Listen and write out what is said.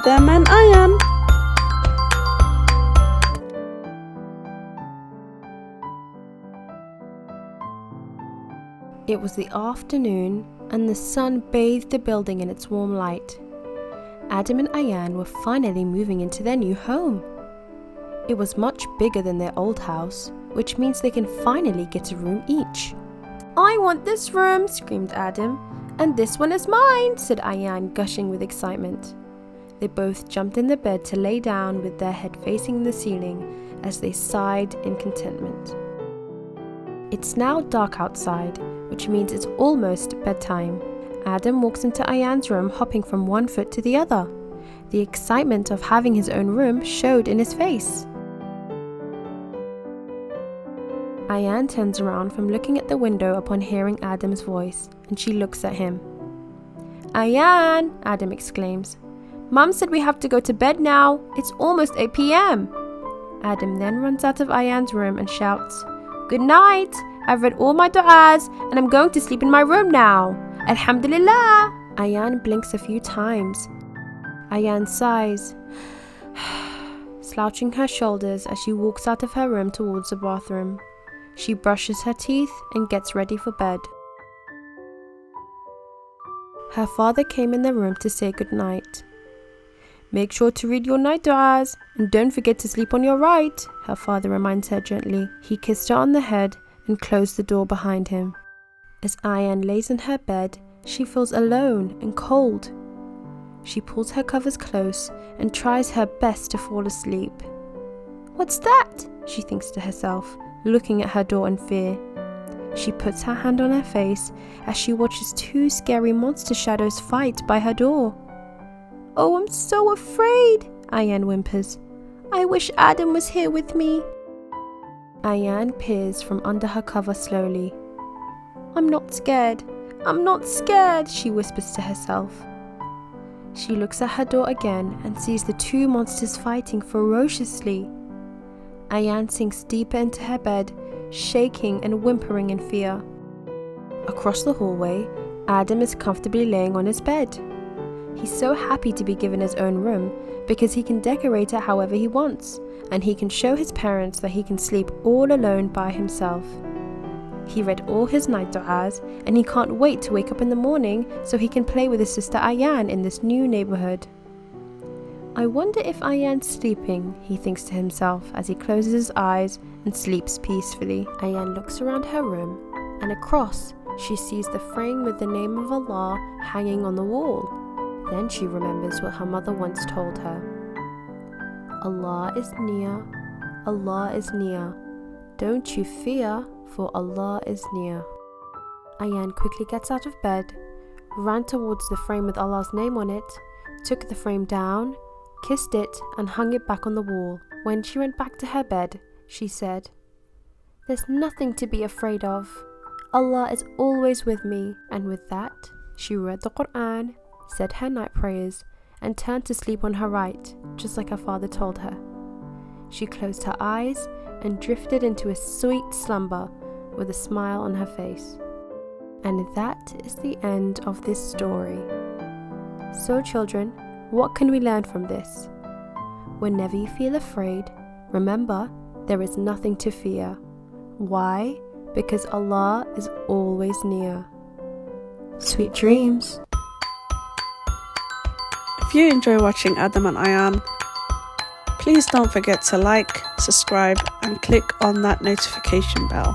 Adam and Ayan. It was the afternoon, and the sun bathed the building in its warm light. Adam and Ayan were finally moving into their new home. It was much bigger than their old house, which means they can finally get a room each. "I want this room," screamed Adam. "And this one is mine," said Ayan, gushing with excitement. They both jumped in the bed to lay down with their head facing the ceiling as they sighed in contentment. It's now dark outside, which means it's almost bedtime. Adam walks into Ayan's room, hopping from one foot to the other. The excitement of having his own room showed in his face. Ayan turns around from looking at the window upon hearing Adam's voice, and she looks at him. "Ayan!" Adam exclaims. "Mum said we have to go to bed now. It's almost 8 p.m. Adam then runs out of Ayan's room and shouts, "Good night! I've read all my du'as and I'm going to sleep in my room now. Alhamdulillah!" Ayan blinks a few times. Ayan sighs, slouching her shoulders as she walks out of her room towards the bathroom. She brushes her teeth and gets ready for bed. Her father came in the room to say good night. "Make sure to read your night du'as and don't forget to sleep on your right," her father reminds her gently. He kissed her on the head and closed the door behind him. As Ayan lays in her bed, she feels alone and cold. She pulls her covers close and tries her best to fall asleep. "What's that?" she thinks to herself, looking at her door in fear. She puts her hand on her face as she watches two scary monster shadows fight by her door. "Oh, I'm so afraid," Ayan whimpers. "I wish Adam was here with me." Ayan peers from under her cover slowly. "I'm not scared. I'm not scared," she whispers to herself. She looks at her door again and sees the two monsters fighting ferociously. Ayan sinks deeper into her bed, shaking and whimpering in fear. Across the hallway, Adam is comfortably laying on his bed. He's so happy to be given his own room because he can decorate it however he wants, and he can show his parents that he can sleep all alone by himself. He read all his night du'as and he can't wait to wake up in the morning so he can play with his sister Ayan in this new neighborhood. "I wonder if Ayan's sleeping," he thinks to himself as he closes his eyes and sleeps peacefully. Ayan looks around her room, and across she sees the frame with the name of Allah hanging on the wall. Then she remembers what her mother once told her. "Allah is near, Allah is near. Don't you fear, for Allah is near." Ayan quickly gets out of bed, ran towards the frame with Allah's name on it, took the frame down, kissed it and hung it back on the wall. When she went back to her bed, she said, "There's nothing to be afraid of. Allah is always with me." And with that, she read the Quran, said her night prayers, and turned to sleep on her right, just like her father told her. She closed her eyes and drifted into a sweet slumber with a smile on her face. And that is the end of this story. So children, what can we learn from this? Whenever you feel afraid, remember there is nothing to fear. Why? Because Allah is always near. Sweet dreams. If you enjoy watching Adam and Ayan, please don't forget to like, subscribe and click on that notification bell.